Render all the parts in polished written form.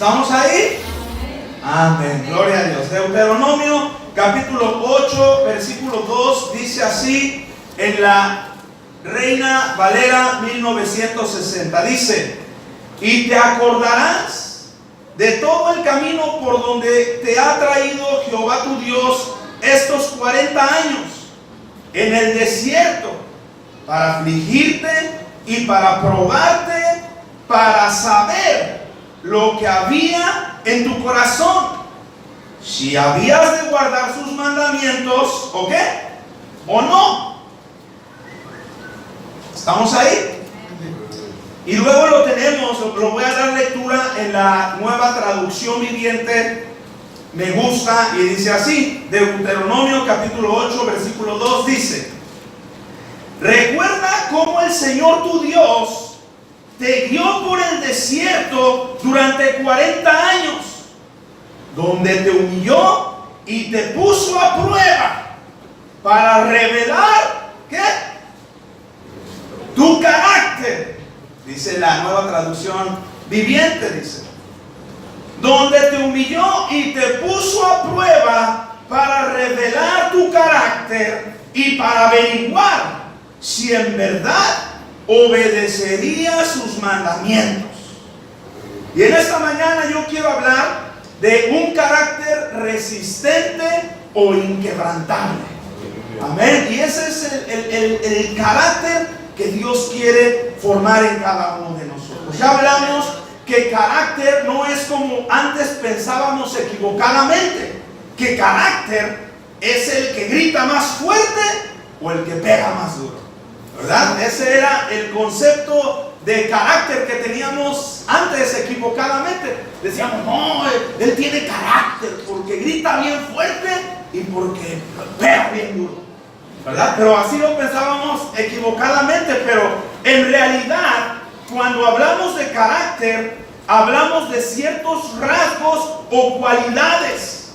¿Estamos ahí? Amén, gloria a Dios. Deuteronomio capítulo 8 versículo 2 dice así en la Reina Valera 1960. Dice: y te acordarás de todo el camino por donde te ha traído Jehová tu Dios estos 40 años en el desierto, para afligirte y para probarte, para saber lo que había en tu corazón, si habías de guardar sus mandamientos o qué, o no. ¿Estamos ahí? Y luego lo tenemos, lo voy a dar lectura en la Nueva Traducción Viviente. Me gusta y dice así, Deuteronomio capítulo 8 versículo 2 dice: recuerda cómo el Señor tu Dios te guió por el desierto durante 40 años, donde te humilló y te puso a prueba para revelar ¿qué? Tu carácter. Dice la Nueva Traducción Viviente, dice: donde te humilló y te puso a prueba para revelar tu carácter y para averiguar si en verdad obedecerías sus mandamientos. Y en esta mañana yo quiero hablar de un carácter resistente o inquebrantable. Amén. Y ese es el carácter que Dios quiere formar en cada uno de nosotros. Ya hablamos que carácter no es como antes pensábamos equivocadamente, que carácter es el que grita más fuerte o el que pega más duro, ¿verdad? Ese era el concepto de carácter que teníamos antes equivocadamente. Decíamos, no, él tiene carácter porque grita bien fuerte y porque pega bien duro, ¿verdad? Pero así lo pensábamos equivocadamente. Pero en realidad, cuando hablamos de carácter, hablamos de ciertos rasgos o cualidades.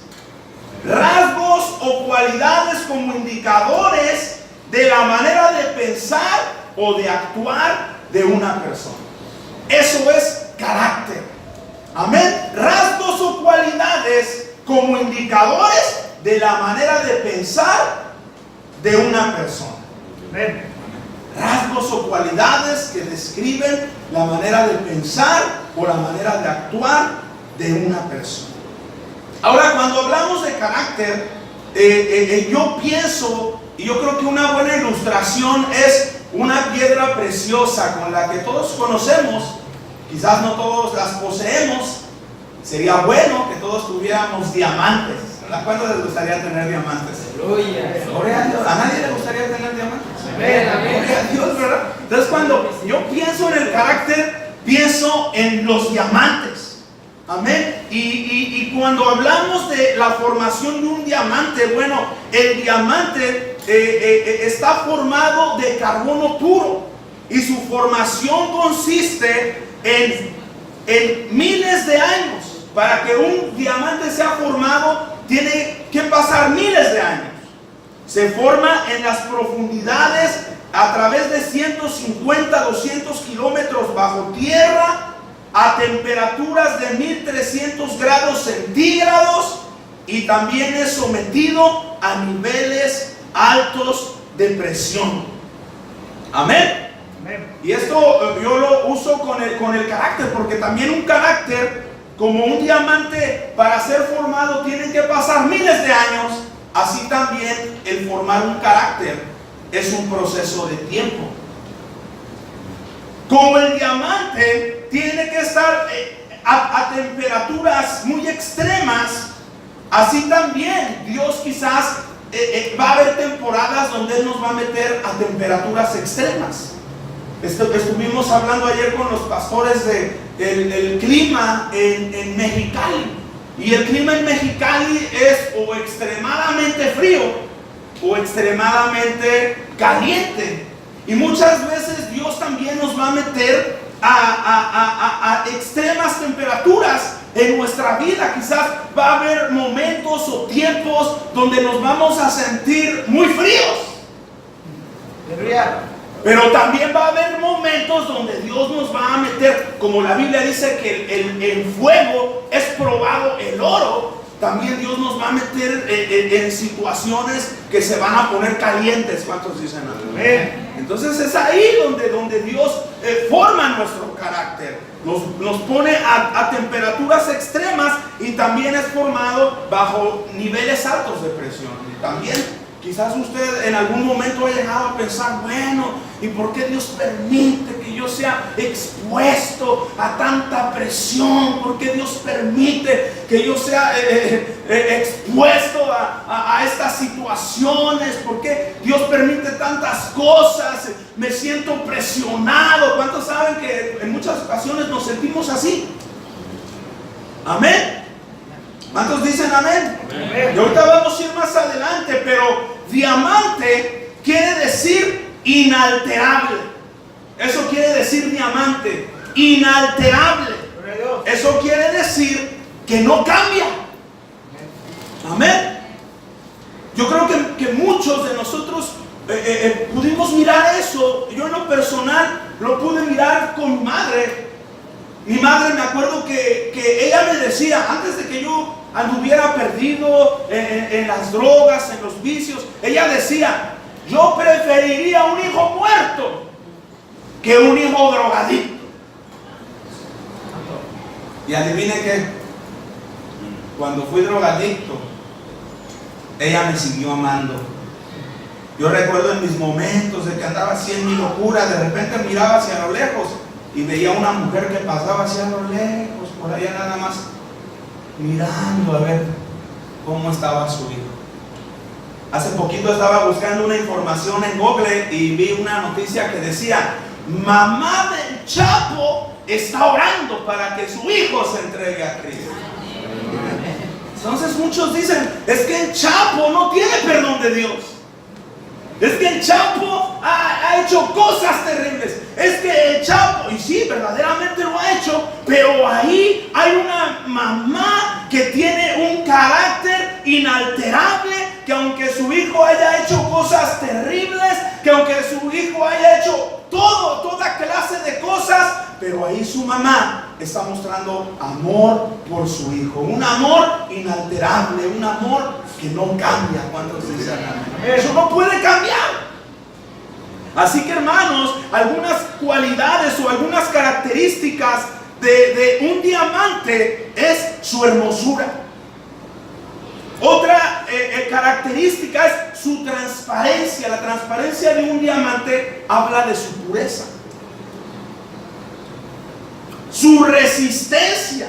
Rasgos o cualidades como indicadores de la manera de pensar o de actuar de una persona. Eso es carácter. Amén. Rasgos o cualidades como indicadores de la manera de pensar de una persona. Amén. Rasgos o cualidades que describen la manera de pensar o la manera de actuar de una persona. Ahora, cuando hablamos de carácter, yo pienso, y yo creo que una buena ilustración es una piedra preciosa con la que todos conocemos. Quizás no todos las poseemos. Sería bueno que todos tuviéramos diamantes, ¿verdad? ¿Cuántos les gustaría tener diamantes? Gloria a Dios. ¿A nadie le gustaría tener diamantes? Gloria a Dios, ¿verdad? Entonces, cuando yo pienso en el carácter, pienso en los diamantes. Amén. Y cuando hablamos de la formación de un diamante, bueno, el diamante está formado de carbono puro, y su formación consiste en miles de años. Para que un diamante sea formado, tiene que pasar miles de años. Se forma en las profundidades a través de 150, 200 kilómetros bajo tierra, a temperaturas de 1300 grados centígrados, y también es sometido a niveles altos de presión. Amén. Y esto yo lo uso con el carácter, porque también un carácter, como un diamante, para ser formado tienen que pasar miles de años. Así también el formar un carácter es un proceso de tiempo. Como el diamante tiene que estar a temperaturas muy extremas, así también Dios quizás va a haber temporadas donde Él nos va a meter a temperaturas extremas. Estuvimos hablando ayer con los pastores del clima en Mexicali. Y el clima en Mexicali es o extremadamente frío o extremadamente caliente. Y muchas veces Dios también nos va a meter a extremas temperaturas en nuestra vida. Quizás va a haber momentos o tiempos donde nos vamos a sentir muy fríos. Pero también va a haber momentos donde Dios nos va a meter, como la Biblia dice, que el fuego es probado el oro, también Dios nos va a meter en situaciones que se van a poner calientes. ¿Cuántos dicen amén? Entonces es ahí donde Dios forma nuestro carácter, nos pone a temperaturas extremas, y también es formado bajo niveles altos de presión. Y también quizás usted en algún momento haya llegado a pensar, bueno, ¿y por qué Dios permite que yo sea expuesto a tanta presión? ¿Por qué Dios permite que yo sea expuesto a estas situaciones? ¿Por qué Dios permite tantas cosas? Me siento presionado. ¿Cuántos saben que en muchas ocasiones nos sentimos así? Amén. ¿Cuántos dicen amén? Amén. Y ahorita vamos a ir más adelante, pero diamante quiere decir inalterable. Eso quiere decir diamante, inalterable. Eso quiere decir que no cambia. Amén. Yo creo que muchos de nosotros pudimos mirar eso. Yo en lo personal lo pude mirar con mi madre. Mi madre, me acuerdo que ella me decía, antes de que yo anduviera perdido en las drogas, en los vicios, ella decía, yo preferiría un hijo muerto que un hijo drogadicto. Y adivine qué, cuando fui drogadicto, ella me siguió amando. Yo recuerdo en mis momentos de que andaba así en mi locura, de repente miraba hacia lo lejos y veía una mujer que pasaba hacia lo lejos, por allá nada más, mirando a ver cómo estaba su hijo. Hace poquito estaba buscando una información en Google y vi una noticia que decía, mamá del Chapo está orando para que su hijo se entregue a Cristo. Entonces muchos dicen, es que el Chapo no tiene perdón de Dios. Es que el Chapo ha hecho cosas terribles. Es que el Chapo, y sí, verdaderamente lo ha hecho, pero ahí hay una mamá que tiene un carácter inalterable, que aunque su hijo haya hecho cosas terribles, que aunque su hijo haya hecho toda clase de cosas, pero ahí su mamá está mostrando amor por su hijo, un amor inalterable, un amor que no cambia. ¿Cuántos dicen amén? Eso no puede cambiar. Así que, hermanos, algunas cualidades o algunas características de un diamante es su hermosura. Otra característica es su transparencia. La transparencia de un diamante habla de su pureza. Su resistencia.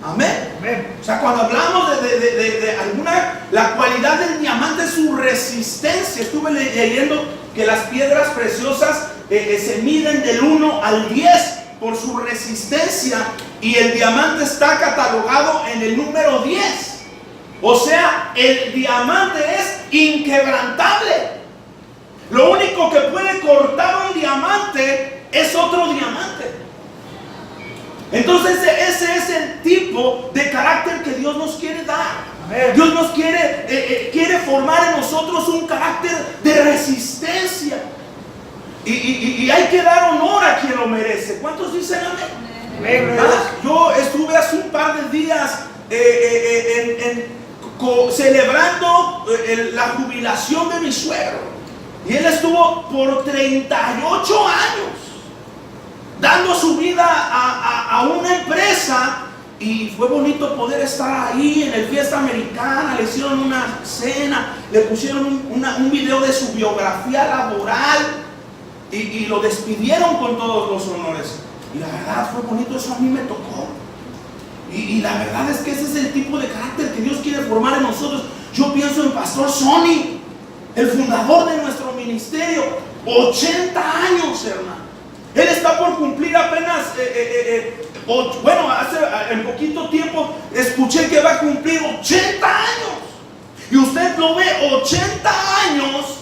Amén. Amén. O sea, cuando hablamos de alguna, la cualidad del diamante es su resistencia. Estuve leyendo que las piedras preciosas se miden del 1 al 10 por su resistencia, y el diamante está catalogado en el número 10. O sea, el diamante es inquebrantable. Lo único que puede cortar un diamante es otro diamante. Entonces ese es el tipo de carácter que Dios nos quiere dar. Amén. Dios nos quiere formar en nosotros un carácter de resistencia. Y hay que dar honor a quien lo merece. ¿Cuántos dicen amén? Amén. Yo estuve hace un par de días celebrando la jubilación de mi suegro. Y él estuvo por 38 años dando su vida a una empresa, y fue bonito poder estar ahí en el Fiesta Americana. Le hicieron una cena, le pusieron un video de su biografía laboral y lo despidieron con todos los honores. Y la verdad fue bonito, eso a mí me tocó. Y la verdad es que ese es el tipo de carácter que Dios quiere formar en nosotros. Yo pienso en Pastor Sonny, el fundador de nuestro ministerio, 80 años, hermano. Él está por cumplir apenas, hace poquito tiempo escuché que va a cumplir 80 años. Y usted lo ve 80 años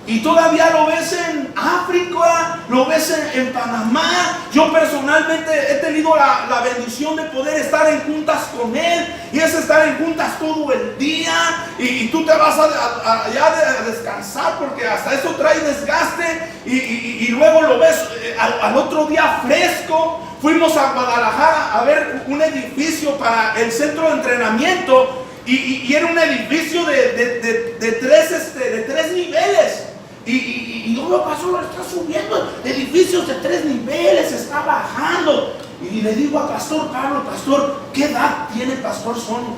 y todavía lo ves en África, lo ves en Panamá. Yo personalmente he tenido la bendición de poder estar en juntas con él, y es estar en juntas todo el día, y tú te vas allá a descansar, porque hasta eso trae desgaste, y luego lo ves al otro día fresco. fuimos a Guadalajara a ver un edificio para el centro de entrenamiento y era un edificio de tres niveles. Y yo veo, pastor, está subiendo edificios de 3 niveles, está bajando. Y le digo a Pastor Carlos, pastor, ¿qué edad tiene Pastor Sonny?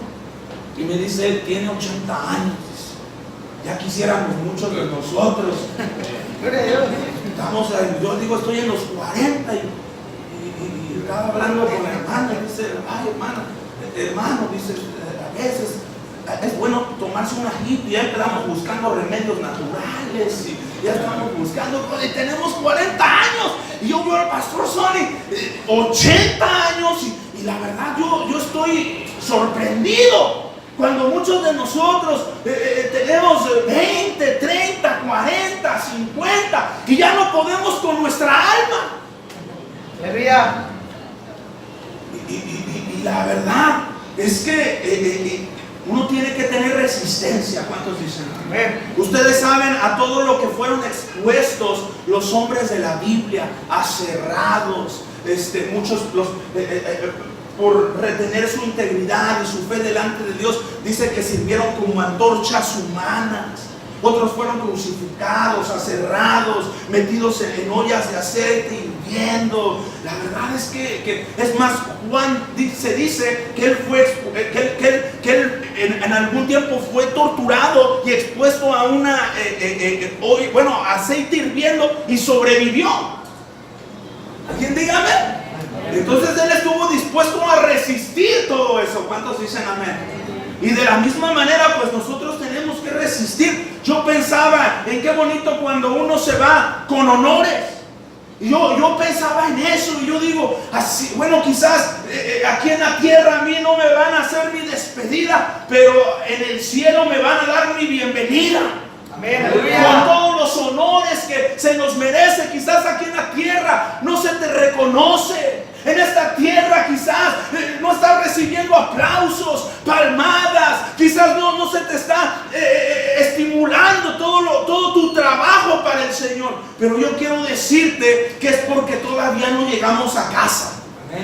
Y me dice, él tiene 80 años. Ya quisiéramos muchos de nosotros. Yo digo, estoy en los 40 y estaba hablando con la hermana y dice, ay hermano, dice, a veces es bueno tomarse una hippie. Ya empezamos buscando remedios naturales y ya estamos buscando, y tenemos 40 años y yo veo al Pastor Sonny 80 años y la verdad yo estoy sorprendido cuando muchos de nosotros tenemos 20, 30, 40, 50 y ya no podemos con nuestra alma. Y la verdad es que uno tiene que tener resistencia. ¿Cuántos dicen amén? Ustedes saben a todo lo que fueron expuestos los hombres de la Biblia, aserrados, muchos por retener su integridad y su fe delante de Dios, dice que sirvieron como antorchas humanas. Otros fueron crucificados, aserrados, metidos en ollas de aceite hirviendo. La verdad es que es más, Juan se dice que él fue, que él en algún tiempo fue torturado y expuesto a aceite hirviendo y sobrevivió. ¿Alguien dígame? Entonces él estuvo dispuesto a resistir todo eso. ¿Cuántos dicen amén? Y de la misma manera, pues nosotros tenemos que resistir. Yo pensaba en qué bonito cuando uno se va con honores. Y yo pensaba en eso y yo digo, así, bueno, quizás aquí en la tierra a mí no me van a hacer mi despedida, pero en el cielo me van a dar mi bienvenida. Amén. Con todos los honores que se nos merece. Quizás aquí en la tierra no se te reconoce. En esta tierra quizás no estás recibiendo aplausos, palmadas. Quizás no se te está estimulando todo tu trabajo para el Señor. Pero yo quiero decirte que es porque todavía no llegamos a casa.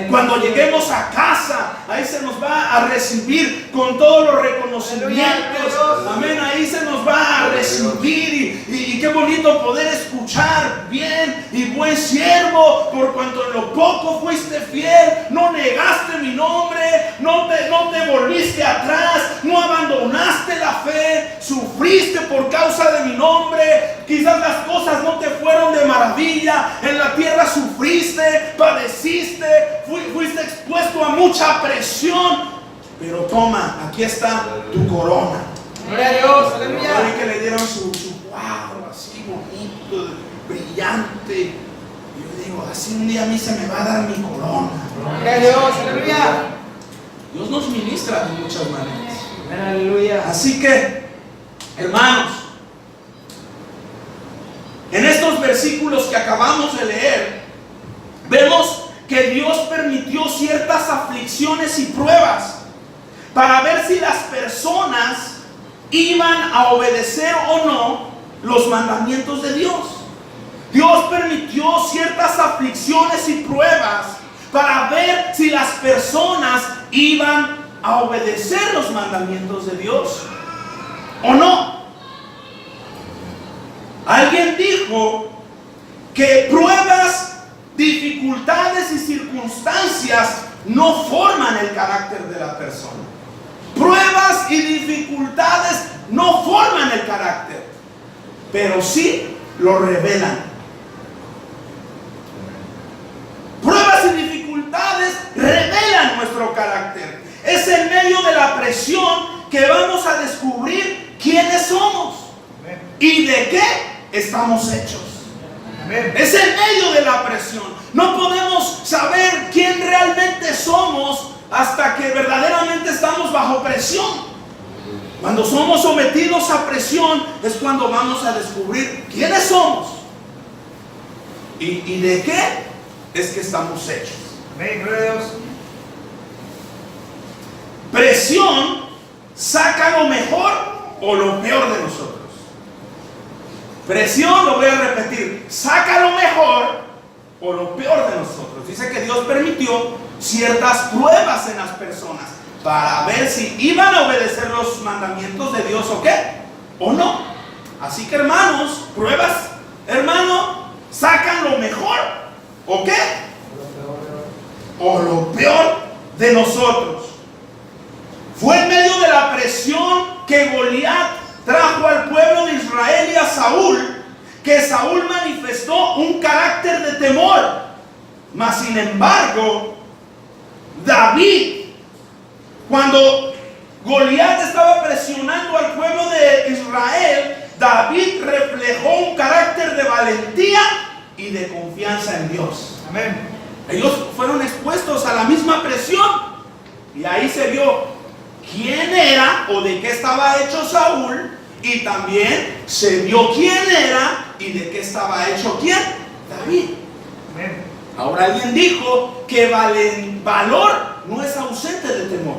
Cuando lleguemos a casa, ahí se nos va a recibir con todos los reconocimientos. Amén, ahí se nos va a recibir. Y qué bonito poder escuchar: bien y buen siervo, por cuanto en lo poco fuiste fiel, no negaste mi nombre, no te volviste atrás, no abandonaste la fe, sufriste por causa de mi nombre. Quizás las cosas no te fueron de maravilla, en la tierra sufriste, padeciste, fuiste expuesto a mucha presión, pero toma, aquí está tu corona. Gloria a Dios, aleluya. Que le dieron su cuadro así bonito, brillante. Y yo digo, así un día a mí se me va a dar mi corona. Gloria a Dios, aleluya. Dios nos ministra de muchas maneras. Aleluya. Así que, hermanos, en estos versículos que acabamos de leer, vemos que Dios permitió ciertas aflicciones y pruebas para ver si las personas iban a obedecer o no los mandamientos de Dios. Dios permitió ciertas aflicciones y pruebas para ver si las personas iban a obedecer los mandamientos de Dios o no. Alguien dijo que pruebas, dificultades y circunstancias no forman el carácter de la persona. Pruebas y dificultades no forman el carácter, pero sí lo revelan. Pruebas y dificultades revelan nuestro carácter. Es en medio de la presión que vamos a descubrir quiénes somos y de qué estamos hechos. Es en medio de la presión. No podemos saber quién realmente somos hasta que verdaderamente estamos bajo presión. Cuando somos sometidos a presión es cuando vamos a descubrir quiénes somos y de qué es que estamos hechos. Amén, gloria a Dios. Presión saca lo mejor o lo peor de nosotros. Presión, lo voy a repetir, saca lo mejor o lo peor de nosotros. Dice que Dios permitió ciertas pruebas en las personas para ver si iban a obedecer los mandamientos de Dios o qué, o no. Así que hermanos, pruebas, hermano, sacan lo mejor o qué, o lo peor de nosotros. Fue en medio de la presión que Goliat trajo al pueblo de Israel y a Saúl, que Saúl manifestó un carácter de temor. Mas sin embargo, David, cuando Goliat estaba presionando al pueblo de Israel, David reflejó un carácter de valentía y de confianza en Dios. Amén. Ellos fueron expuestos a la misma presión y ahí se vio quién era o de qué estaba hecho Saúl, y también se vio quién era y de qué estaba hecho quién, David. Amén. Ahora alguien dijo que valor no es ausente de temor.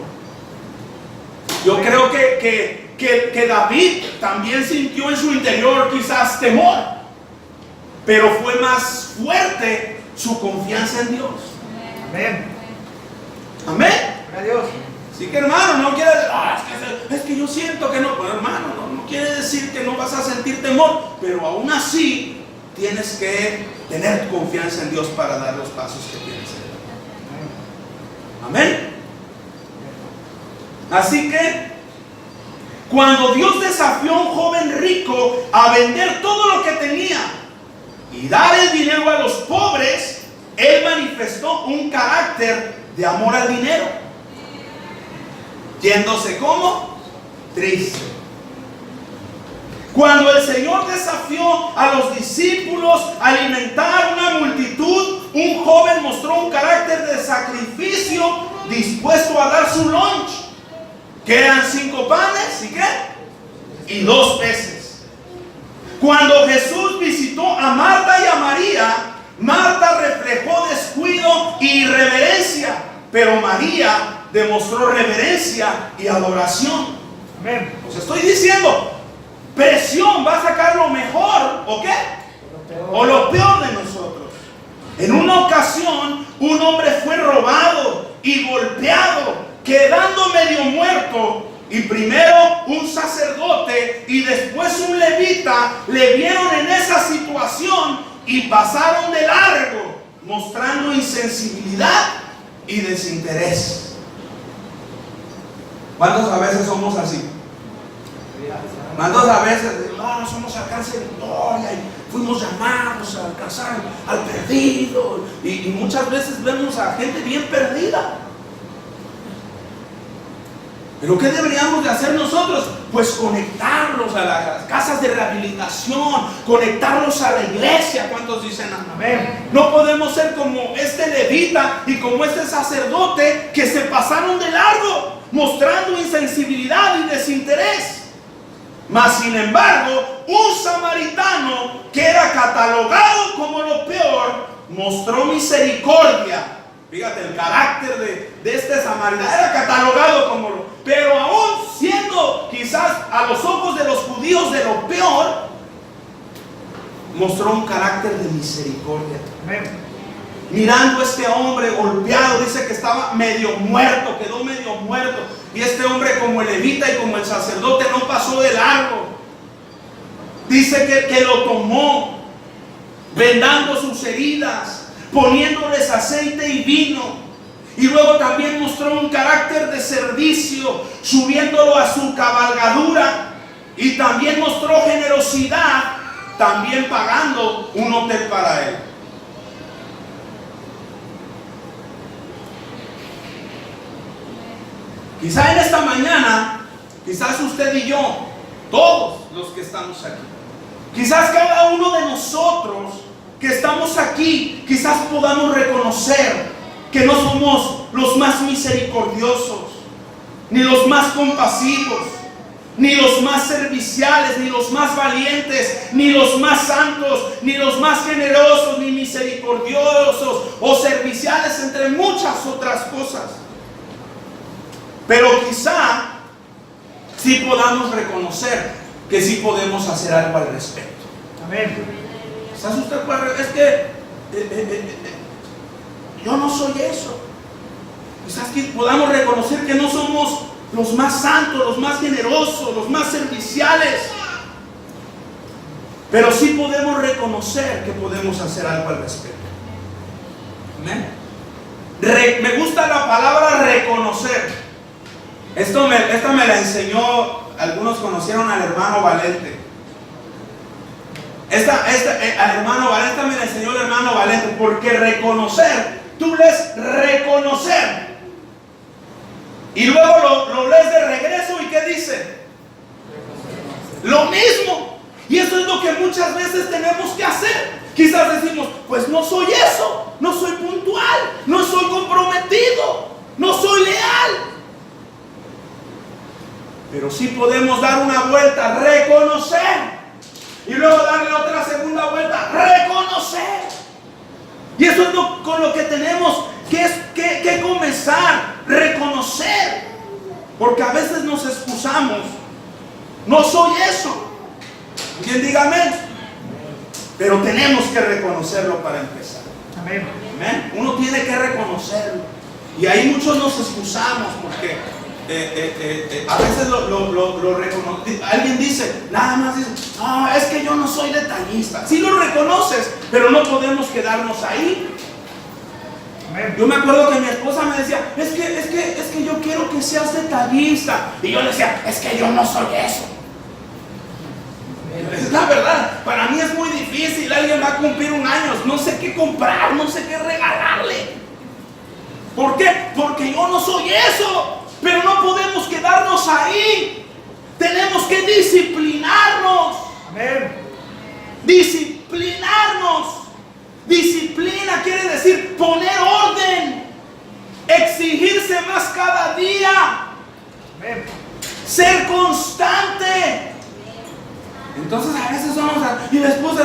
Yo creo que David también sintió en su interior quizás temor, pero fue más fuerte su confianza en Dios. Amén. Amén. Gloria a Dios. Así que hermano, no quiere decir, es que yo siento que no. Pues hermano, no quiere decir que no vas a sentir temor, pero aún así tienes que tener confianza en Dios para dar los pasos que tienes que dar. Amén. Así que cuando Dios desafió a un joven rico a vender todo lo que tenía y dar el dinero a los pobres, él manifestó un carácter de amor al dinero, yéndose como triste. Cuando el Señor desafió a los discípulos a alimentar una multitud, un joven mostró un carácter de sacrificio, dispuesto a dar su lunch, que eran 5 panes y ¿qué? Y 2 peces. Cuando Jesús visitó a Marta y a María, Marta reflejó descuido y irreverencia, pero María demostró reverencia y adoración. Amén. Os estoy diciendo, presión va a sacar lo mejor, ¿o qué? O lo peor de nosotros. En una ocasión, un hombre fue robado y golpeado, quedando medio muerto. Y primero un sacerdote y después un levita le vieron en esa situación y pasaron de largo, mostrando insensibilidad y desinterés. ¿Cuántos a veces somos así? ¿Cuántos a veces somos alcance de gloria y fuimos llamados a alcanzar al perdido? Y muchas veces vemos a gente bien perdida. ¿Pero qué deberíamos de hacer nosotros? Pues conectarlos a las casas de rehabilitación, conectarlos a la iglesia. ¿Cuántos dicen amén? No podemos ser como este levita y como este sacerdote que se pasaron de largo, mostrando insensibilidad y desinterés. Mas sin embargo, un samaritano que era catalogado como lo peor, mostró misericordia. Fíjate, el carácter de este samaritano era catalogado como lo, pero aún siendo quizás a los ojos de los judíos de lo peor, mostró un carácter de misericordia. Amén. Mirando a este hombre golpeado, dice que estaba medio muerto, quedó medio muerto. Y este hombre, como el levita y como el sacerdote, no pasó de largo. Dice que lo tomó, vendando sus heridas, poniéndoles aceite y vino. Y luego también mostró un carácter de servicio, subiéndolo a su cabalgadura. Y también mostró generosidad, también pagando un hotel para él. Quizá en esta mañana, quizás usted y yo, todos los que estamos aquí, quizás cada uno de nosotros que estamos aquí, quizás podamos reconocer que no somos los más misericordiosos, ni los más compasivos, ni los más serviciales, ni los más valientes, ni los más santos, ni los más generosos, ni misericordiosos o serviciales, entre muchas otras cosas. Pero quizá sí podamos reconocer que sí podemos hacer algo al respecto. Amén. Quizás usted puede, es que yo no soy eso. Quizás que podamos reconocer que no somos los más santos, los más generosos, los más serviciales, pero sí podemos reconocer que podemos hacer algo al respecto. Amén. Me gusta la palabra reconocer. Esta me la enseñó, algunos conocieron al hermano Valente. Al hermano Valente me la enseñó el hermano Valente, porque reconocer, tú lees reconocer y luego lo lees de regreso y ¿qué dice? Lo mismo. Y eso es lo que muchas veces tenemos que hacer. Quizás decimos, pues no soy eso, no soy puntual, no soy comprometido, no soy leal. Pero sí podemos dar una vuelta, reconocer, y luego darle otra segunda vuelta, reconocer. Y eso es con lo que tenemos que comenzar, reconocer. Porque a veces nos excusamos, no soy eso. ¿Quién diga amén? Pero tenemos que reconocerlo para empezar. Amén. Amén. Uno tiene que reconocerlo. Y ahí muchos nos excusamos porque a veces lo reconoce. Alguien dice, nada más dice, no, es que yo no soy detallista. Sí lo reconoces, pero no podemos quedarnos ahí. Amén. Yo me acuerdo que mi esposa me decía, es que yo quiero que seas detallista. Y yo le decía, es que yo no soy eso. Es la verdad, para mí es muy difícil. Alguien va a cumplir un año, no sé qué comprar, no sé qué regalarle. ¿Por qué? Porque yo no soy eso. Pero no podemos quedarnos ahí. Tenemos que disciplinarnos. Amén. Disciplinarnos. Disciplina quiere decir poner orden, exigirse más cada día, Amén. ser constante. Entonces a veces vamos y la esposa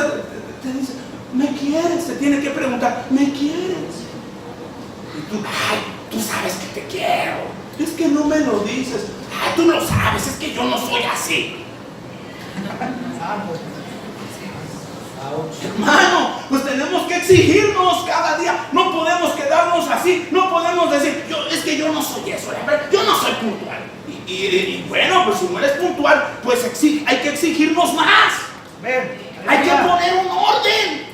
te dice, ¿me quieres? Te tiene que preguntar, ¿me quieres? Y tú, ay, tú sabes que te quiero. Es que no me lo dices. Ay, tú lo sabes, es que yo no soy así. Hermano, pues tenemos que exigirnos cada día. No podemos quedarnos así. No podemos decir, es que yo no soy eso, yo no soy puntual. Y bueno, pues si no eres puntual, pues hay que exigirnos más. Amén. Hay que poner un orden.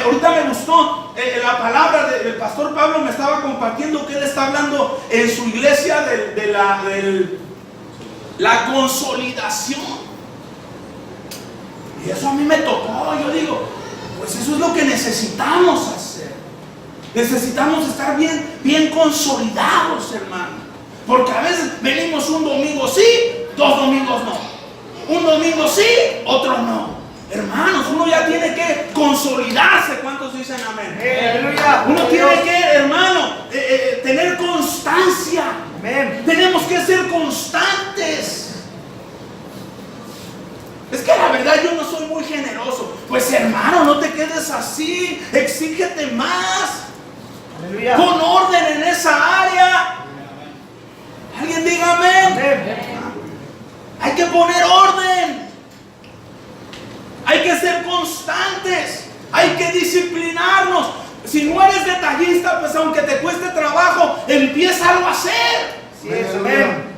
Ahorita me gustó la palabra del pastor Pablo. Me estaba compartiendo que él está hablando en su iglesia de la consolidación. Y eso a mí me tocó. Yo digo, pues eso es lo que necesitamos hacer. Necesitamos estar bien consolidados, hermano. Porque a veces venimos un domingo sí, 2 domingos no. Un domingo sí, otro no. Hermanos, uno ya tiene que consolidarse. ¿Cuántos dicen amén? Aleluya. Uno tiene que, hermano, tener constancia. Amén. Tenemos que ser constantes. Es que la verdad yo no soy muy generoso. Pues hermano, no te quedes así. Exígete más. Aleluya. Pon orden en esa área. Alguien diga amén. Amén. Hay que poner orden. Hay que ser constantes. Hay que disciplinarnos. Si no eres detallista, pues aunque te cueste trabajo, empieza a hacer. Sí, amén.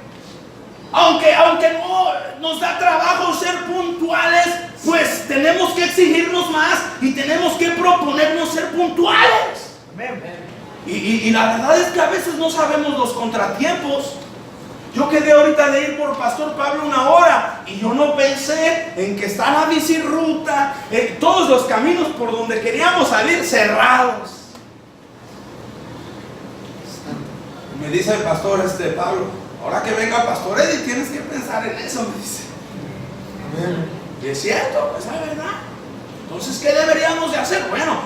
Aunque no nos da trabajo ser puntuales, pues tenemos que exigirnos más y tenemos que proponernos ser puntuales. Amén. Y la verdad es que a veces no sabemos los contratiempos. Yo quedé ahorita de ir por Pastor Pablo 1 hora y yo no pensé en que está la bicirruta, todos los caminos por donde queríamos salir cerrados. Me dice el pastor Pablo, ahora que venga Pastor Eddie tienes que pensar en eso, me dice. Y es cierto, pues es verdad. Entonces, ¿qué deberíamos de hacer? Bueno,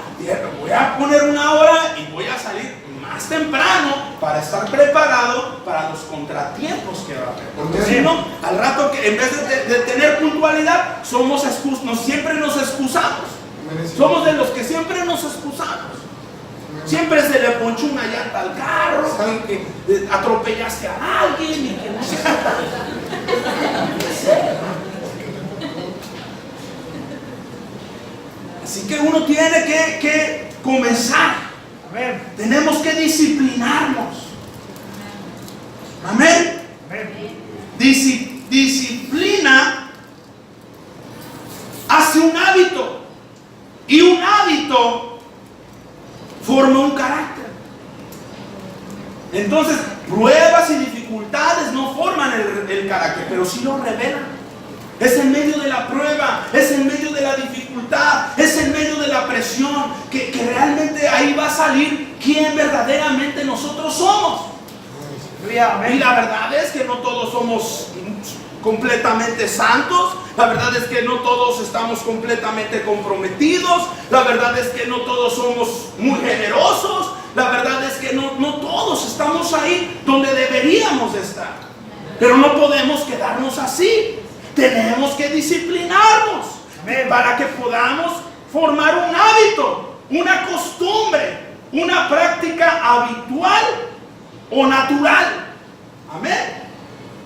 voy a poner 1 hora y voy a salir más temprano para estar preparado para los contratiempos que va a haber. Porque si no, al rato que en vez de tener puntualidad, siempre nos excusamos. Somos de los que siempre nos excusamos. Siempre se le ponchó una llanta al carro, que atropellaste a alguien y que no sé. Así que uno tiene que comenzar. Amén. Tenemos que disciplinarnos. Amén. Amén. Disciplina hace un hábito. Y un hábito forma un carácter. Entonces, pruebas y dificultades no forman el carácter, pero sí lo revelan. Es en medio de la prueba, es en medio de la dificultad, es en medio de la presión, que realmente ahí va a salir quién verdaderamente nosotros somos. Y la verdad es que no todos somos completamente santos, la verdad es que no todos estamos completamente comprometidos, la verdad es que no todos somos muy generosos, la verdad es que no todos estamos ahí donde deberíamos de estar. Pero no podemos quedarnos así. Tenemos que disciplinarnos. Amén. Para que podamos formar un hábito, una costumbre, una práctica habitual o natural. Amén.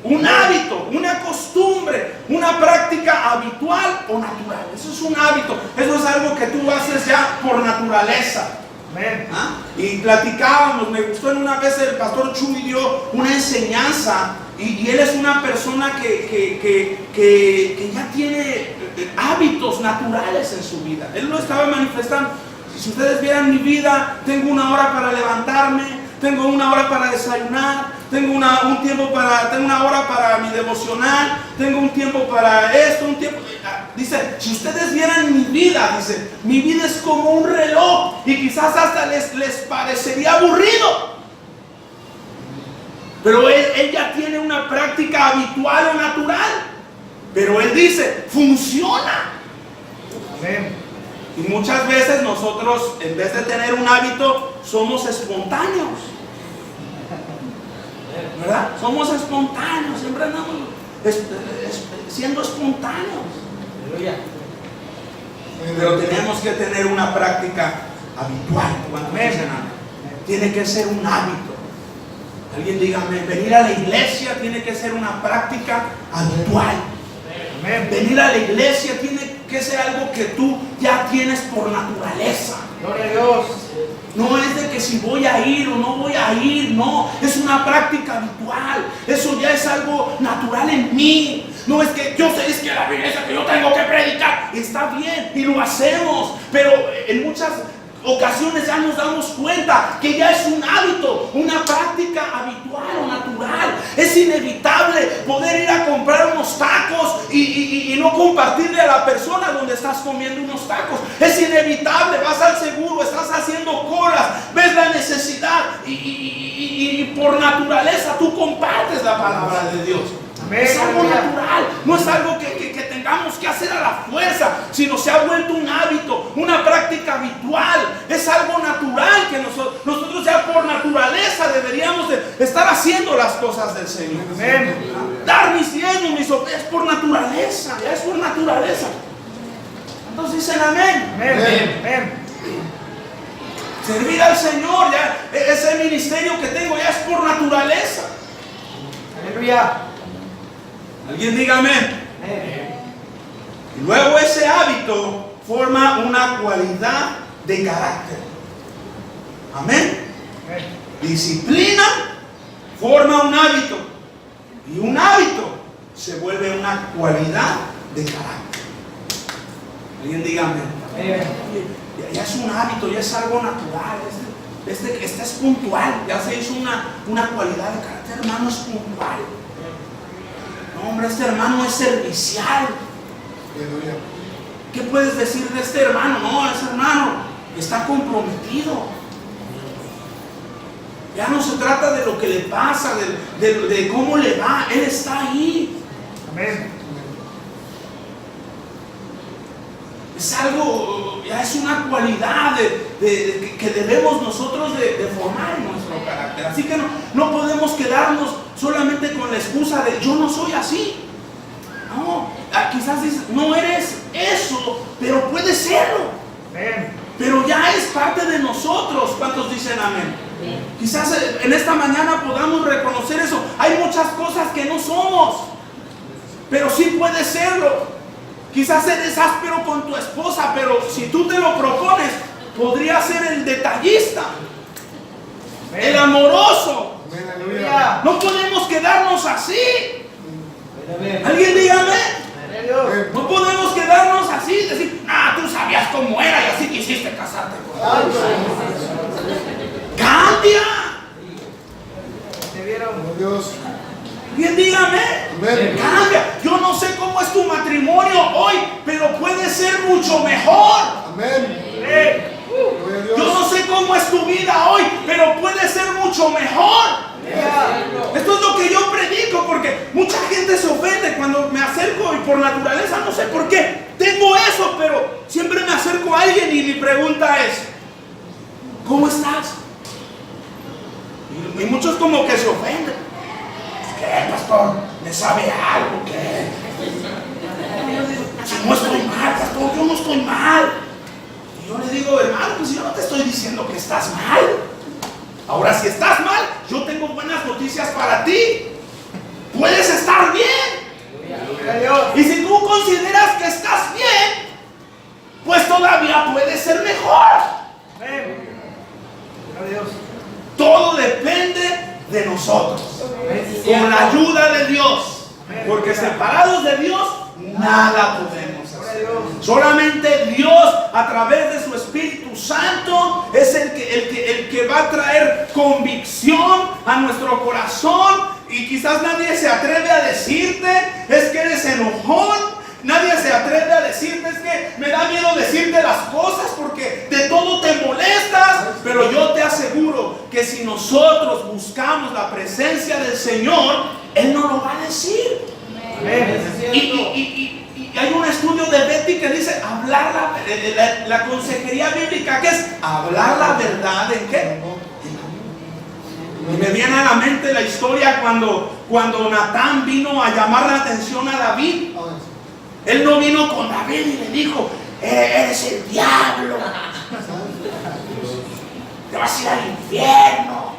Un hábito, una costumbre, una práctica habitual o natural. Eso es un hábito. Eso es algo que tú haces ya por naturaleza. Amén. ¿Ah? Y platicábamos, me gustó en una vez el pastor Chuy dio una enseñanza. Y él es una persona que ya tiene hábitos naturales en su vida. Él lo estaba manifestando. Si ustedes vieran mi vida, tengo una hora para levantarme, tengo una hora para desayunar, tengo una hora para mi devocional, tengo un tiempo para esto, un tiempo. Dice, si ustedes vieran mi vida, dice, mi vida es como un reloj y quizás hasta les parecería aburrido. Pero él ya tiene una práctica habitual o natural. Pero él dice, funciona. Amén. Y muchas veces nosotros, en vez de tener un hábito, somos espontáneos. ¿Verdad? Somos espontáneos. Siempre andamos siendo espontáneos. Pero tenemos que tener una práctica habitual. Tiene que ser un hábito. Alguien dígame, venir a la iglesia tiene que ser una práctica habitual. Amén. Venir a la iglesia tiene que ser algo que tú ya tienes por naturaleza. Gloria a Dios. No es de que si voy a ir o no voy a ir, no. Es una práctica habitual. Eso ya es algo natural en mí. No es que yo sé, es que la iglesia que yo tengo que predicar. Está bien y lo hacemos, pero en muchas ocasiones ya nos damos cuenta que ya es un hábito, una práctica habitual o natural. Es inevitable poder ir a comprar unos tacos y no compartirle a la persona donde estás comiendo unos tacos. Es inevitable, vas al seguro, estás haciendo colas, ves la necesidad y por naturaleza tú compartes la palabra de Dios. Amén. Es algo natural, no es algo que tengamos que hacer a la fuerza, sino se ha vuelto un hábito, una práctica habitual. Es algo natural que nosotros ya por naturaleza deberíamos de estar haciendo las cosas del Señor. Amén. Dar mis diezmos, mis ofrendas, es por naturaleza, ya es por naturaleza. Entonces dicen amén. Amén. Amén. Servir al Señor, ya ese ministerio que tengo ya es por naturaleza. Aleluya. Alguien diga amén. Y luego ese hábito forma una cualidad de carácter. Amén. Disciplina forma un hábito. Y un hábito se vuelve una cualidad de carácter. Alguien diga amén. Ya es un hábito, ya es algo natural. Este es puntual. Ya se hizo una cualidad de carácter. Hermano, es puntual. No, hombre, este hermano es servicial. ¿Qué puedes decir de este hermano? No, ese hermano está comprometido. Ya no se trata de lo que le pasa, de cómo le va. Él está ahí. Amén. Es algo, ya es una cualidad que debemos nosotros de formar en nuestro carácter. Así que no podemos quedarnos solamente con la excusa de yo no soy así. No, quizás dices, no eres eso, pero puedes serlo. Amén. Pero ya es parte de nosotros. ¿Cuántos dicen amén? Amén. Quizás en esta mañana podamos reconocer eso. Hay muchas cosas que no somos, pero sí puede serlo. Quizás eres áspero con tu esposa, pero si tú te lo propones, podría ser el detallista, el amoroso. Aleluya. No podemos quedarnos así. Amén. Alguien dígame. Amén, Dios. No podemos quedarnos así, decir, tú sabías cómo era y así quisiste casarte con él. Cambia. Te vieron. Dios. Bien, dígame. Amén. Cambia. Yo no sé cómo es tu matrimonio hoy, pero puede ser mucho mejor. Amén. Amén. Gloria a Yo Dios. no sé cómo es tu vida hoy, pero puede ser mucho mejor. Esto es lo que yo predico, porque mucha gente se ofende cuando me acerco y por naturaleza, no sé por qué, tengo eso, pero siempre me acerco a alguien y mi pregunta es, ¿cómo estás? Y muchos como que se ofenden. ¿Qué, pastor? ¿Me sabe algo? ¿Qué? Si no estoy mal, pastor, yo no estoy mal. Y yo le digo, hermano, pues yo no te estoy diciendo que estás mal. Ahora, si estás mal, yo tengo buenas noticias para ti. Puedes estar bien. Gloria a Dios. Y si tú consideras que estás bien, pues todavía puede ser mejor. Amén. Gloria a Dios. Todo depende de nosotros, con la ayuda de Dios, porque separados de Dios, nada podemos hacer. Solamente Dios, a través de su Espíritu Santo, es el que va a traer convicción a nuestro corazón. Y quizás nadie se atreve a decirte, es que eres enojón. Nadie se atreve a decirte, es que me da miedo decirte las cosas porque de todo te molestas. Pero yo te aseguro que si nosotros buscamos la presencia del Señor, Él nos lo va a decir. Amén. Y hay un estudio de Betty que dice hablar la consejería bíblica, que es hablar la verdad. ¿En qué? Y me viene a la mente la historia cuando Natán vino a llamar la atención a David. Él no vino con David y le dijo, eres el diablo, te vas a ir al infierno,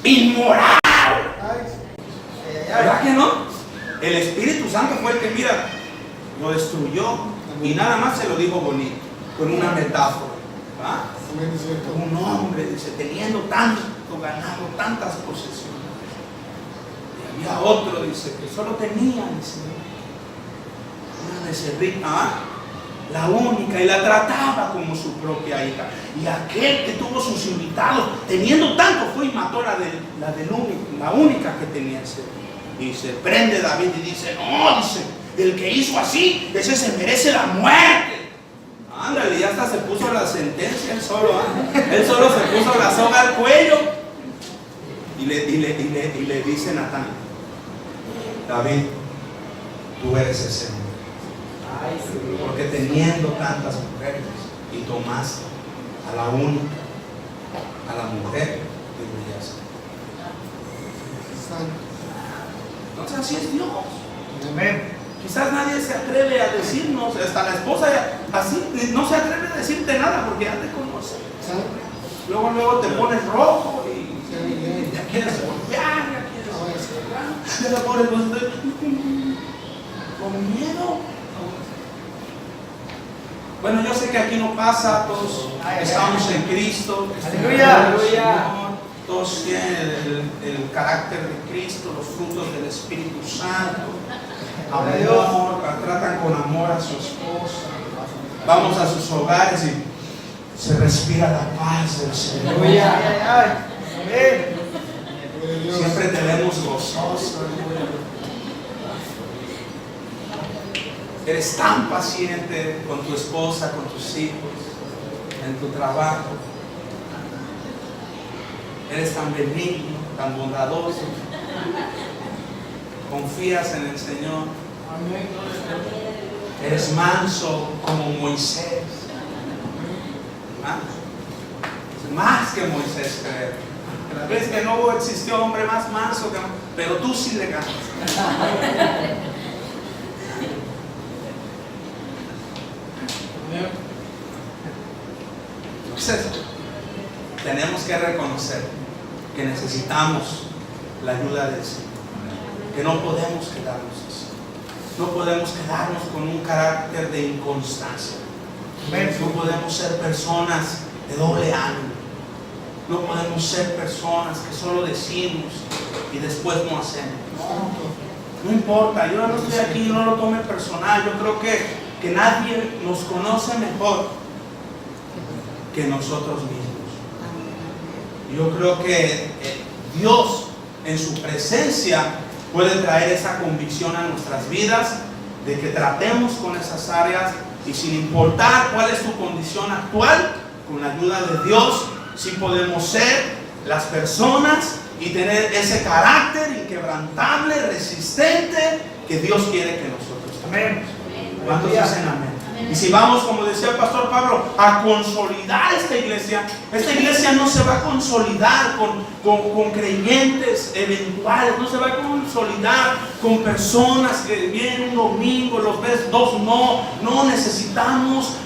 inmoral. ¿Verdad que no? El Espíritu Santo fue el que, mira, lo destruyó y nada más se lo dijo bonito, con una metáfora. ¿Ah? Un hombre, dice, teniendo tanto ganado, tantas posesiones. Y había otro, dice, que solo tenía, dice, una becerrita, la única, y la trataba como su propia hija. Y aquel que tuvo sus invitados, teniendo tanto, fue y mató la única que tenía ese. Y se prende David y dice, no, dice, el que hizo así, ese se merece la muerte. Ándale, ya hasta se puso la sentencia él solo, él solo se puso la soga al cuello. Y le dice Natán, David, tú eres ese hombre. Porque teniendo tantas mujeres y tomaste a la única, a la mujer que brillaste. Entonces así es Dios. Amén. Quizás nadie se atreve a decirnos, hasta la esposa así no se atreve a decirte nada porque ya te conoce. Luego te pones rojo y ya quieres golpear, ya quieres ya pones con miedo. Bueno, yo sé que aquí no pasa, todos estamos en Cristo. Aleluya. Aleluya. Todos tienen el carácter de Cristo, los frutos del Espíritu Santo. Amor, tratan con amor a su esposa. Vamos a sus hogares y se respira la paz del Señor. Amén. Siempre te vemos gozoso. Eres tan paciente con tu esposa, con tus hijos, en tu trabajo. Eres tan benigno, tan bondadoso. Confías en el Señor. Eres manso como Moisés. Más que Moisés, creo. La vez que no existió hombre más manso que Moisés, pero tú sí le ganas. Entonces, tenemos que reconocer que necesitamos la ayuda del Señor, que no podemos quedarnos así. No podemos quedarnos con un carácter de inconstancia. No podemos ser personas de doble ánimo. No podemos ser personas que solo decimos y después no hacemos. No importa, yo no estoy aquí, no lo tome personal. Yo creo que nadie nos conoce mejor que nosotros mismos. Yo creo que Dios en su presencia puede traer esa convicción a nuestras vidas de que tratemos con esas áreas y sin importar cuál es tu condición actual, con la ayuda de Dios, sí podemos ser las personas y tener ese carácter inquebrantable, resistente que Dios quiere que nosotros tengamos. ¿Cuántos dicen amén? Y si vamos, como decía el pastor Pablo, a consolidar esta iglesia no se va a consolidar con creyentes eventuales, no se va a consolidar con personas que vienen un domingo, los ves dos, no necesitamos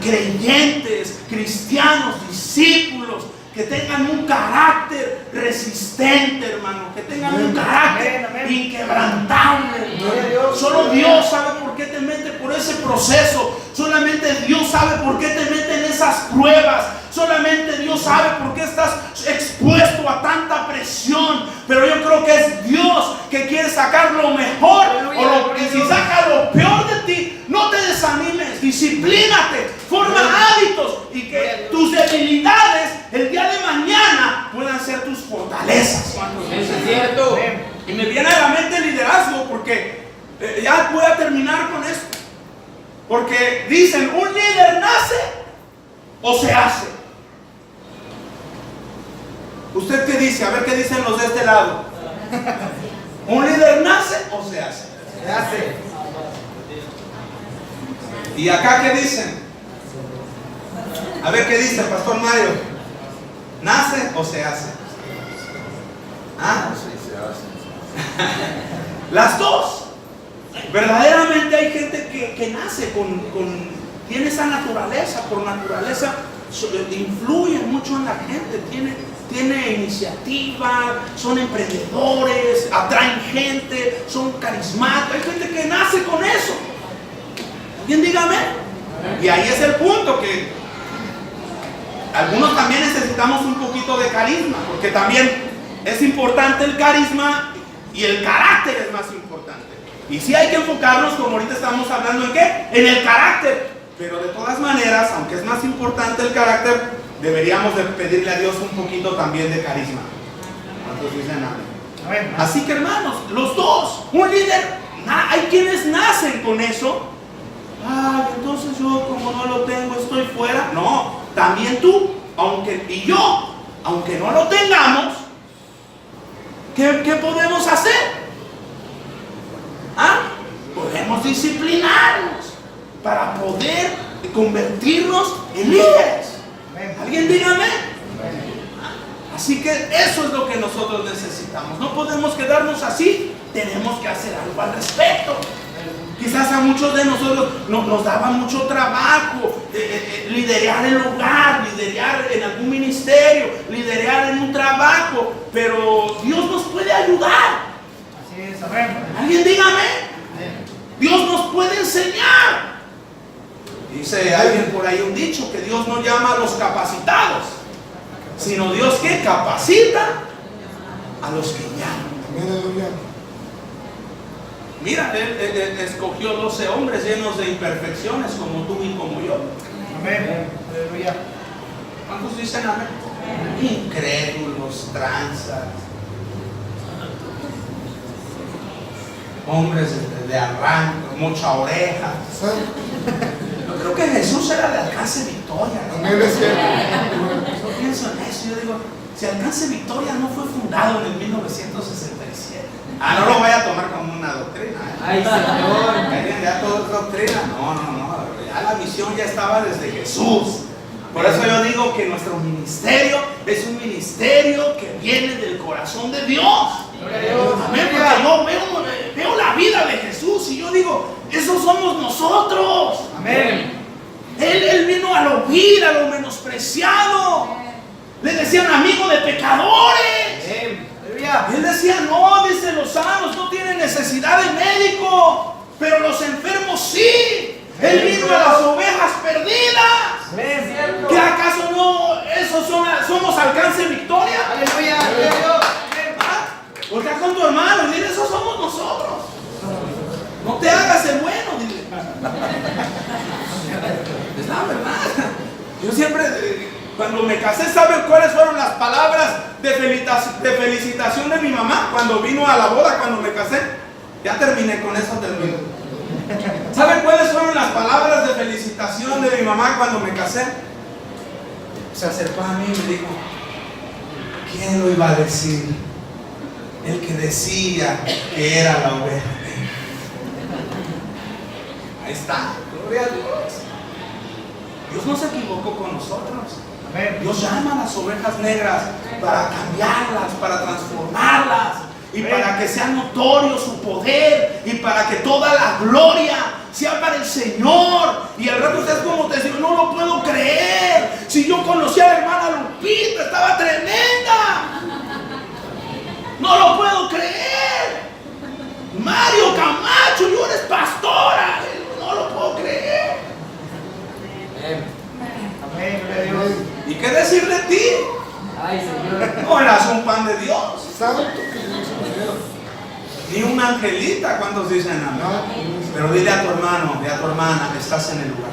creyentes, cristianos, discípulos, que tengan un carácter resistente, hermano, que tengan un carácter inquebrantable, hermano. Solo Dios sabe por qué te mete por ese proceso. Solamente Dios sabe por qué te mete en esas pruebas. Solamente Dios sabe por qué estás expuesto a tanta presión. Pero yo creo que es Dios que quiere sacar lo mejor. Y si saca lo peor de ti, no te desanimes, disciplínate, forma hábitos y que tus debilidades el día de mañana puedan ser tus fortalezas. Eso es cierto. Y me viene a la mente el liderazgo porque ya voy a terminar con esto. Porque dicen, un líder nace o se hace. ¿Usted qué dice? A ver qué dicen los de este lado. ¿Un líder nace o se hace? Se hace. ¿Y acá qué dicen? A ver qué dice el pastor Mario. ¿Nace o se hace? ¿Ah? Las dos. Verdaderamente hay gente que nace tiene esa naturaleza, por naturaleza influye mucho en la gente, tiene iniciativa, son emprendedores, atraen gente, son carismáticos. Hay gente que nace con eso. ¿Alguien dígame? Y ahí es el punto, que algunos también necesitamos un poquito de carisma, porque también es importante el carisma y el carácter es más importante. Y sí hay que enfocarnos, como ahorita estamos hablando, ¿en qué? En el carácter. Pero de todas maneras, aunque es más importante el carácter, deberíamos de pedirle a Dios un poquito también de carisma. ¿Cuántos dicen amén? Así que, hermanos, los dos, un líder, hay quienes nacen con eso. Entonces yo, como no lo tengo, estoy fuera. No, también tú, aunque no lo tengamos, ¿qué podemos hacer? Podemos disciplinarnos para poder convertirnos en líderes. ¿Alguien dígame? Así que eso es lo que nosotros necesitamos. No podemos quedarnos así, tenemos que hacer algo al respecto. Quizás a muchos de nosotros nos daba mucho trabajo liderar el hogar, liderar en algún ministerio, liderar en un trabajo, pero Dios nos puede ayudar. Así es, amén. ¿Alguien dígame? Dios nos puede enseñar. Dice alguien por ahí un dicho, que Dios no llama a los capacitados, sino Dios que capacita a los que llaman. Mira, él escogió 12 hombres llenos de imperfecciones como tú y como yo. Amén. Aleluya. ¿Cuántos dicen amén? Incrédulos, tranzas, hombres de arranque, mucha oreja. Yo creo que Jesús era de Alcance Victoria, ¿no? Yo pienso en eso, yo digo, si Alcance Victoria no fue fundado en el 1967. No lo voy a tomar como una doctrina. Ay, Señor. Ya todo es doctrina. No. Ya la misión ya estaba desde Jesús. Por eso yo digo que nuestro ministerio es un ministerio que viene del corazón de Dios. Amén, porque yo veo la vida de Jesús y yo digo, esos somos nosotros. Amén. Él vino a lo vil, a lo menospreciado. Le decían amigo de pecadores. Amén. Aleluya. Y él decía, no, dice, los sanos no tienen necesidad de médico, pero los enfermos sí. Él vino a las ovejas perdidas. Amén. Cierto. ¿Qué acaso no esos somos alcance de victoria? Aleluya. Gloria a Dios. Amén. Porque con tu hermano, dile, esos somos nosotros. No te hagas el bueno, dile. Es la verdad. Yo siempre, cuando me casé, ¿saben cuáles fueron las palabras de felicitación de mi mamá cuando vino a la boda, cuando me casé? Ya terminé, con eso termino. ¿Saben cuáles fueron las palabras de felicitación de mi mamá cuando me casé? Se acercó a mí y me dijo, ¿quién lo iba a decir? El que decía que era la oveja. Ahí está, gloria a Dios. Dios no se equivocó con nosotros. Amén. Dios llama a las ovejas negras para cambiarlas, para transformarlas y para que sea notorio su poder y para que toda la gloria sea para el Señor. Y al rato ustedes como te dicen, no lo puedo creer. Si yo conocí a la hermana Lupita, estaba tremenda. No lo puedo creer. Mario Camacho, tú eres pastora. No lo puedo creer. Amén. Gloria a Dios. ¿Y qué decir de ti? Ay, Señor. No eras un pan de Dios, Santo que Dios ni una angelita. ¿Cuántos dicen amén? Pero dile a tu hermano y a tu hermana que estás en el lugar.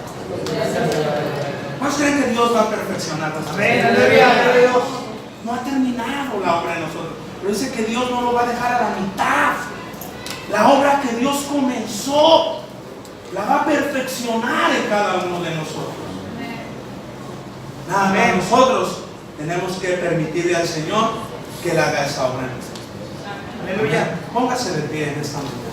¿Cuántos creen que Dios va a perfeccionar nuestras Amén. vidas? Aleluya. Gloria a Dios. No ha terminado la obra en nosotros, pero dice que Dios no lo va a dejar a la mitad. La obra que Dios comenzó la va a perfeccionar en cada uno de nosotros. Nada más nosotros tenemos que permitirle al Señor que Él haga esa obra en nosotros. Aleluya. Póngase de pie en esta noche.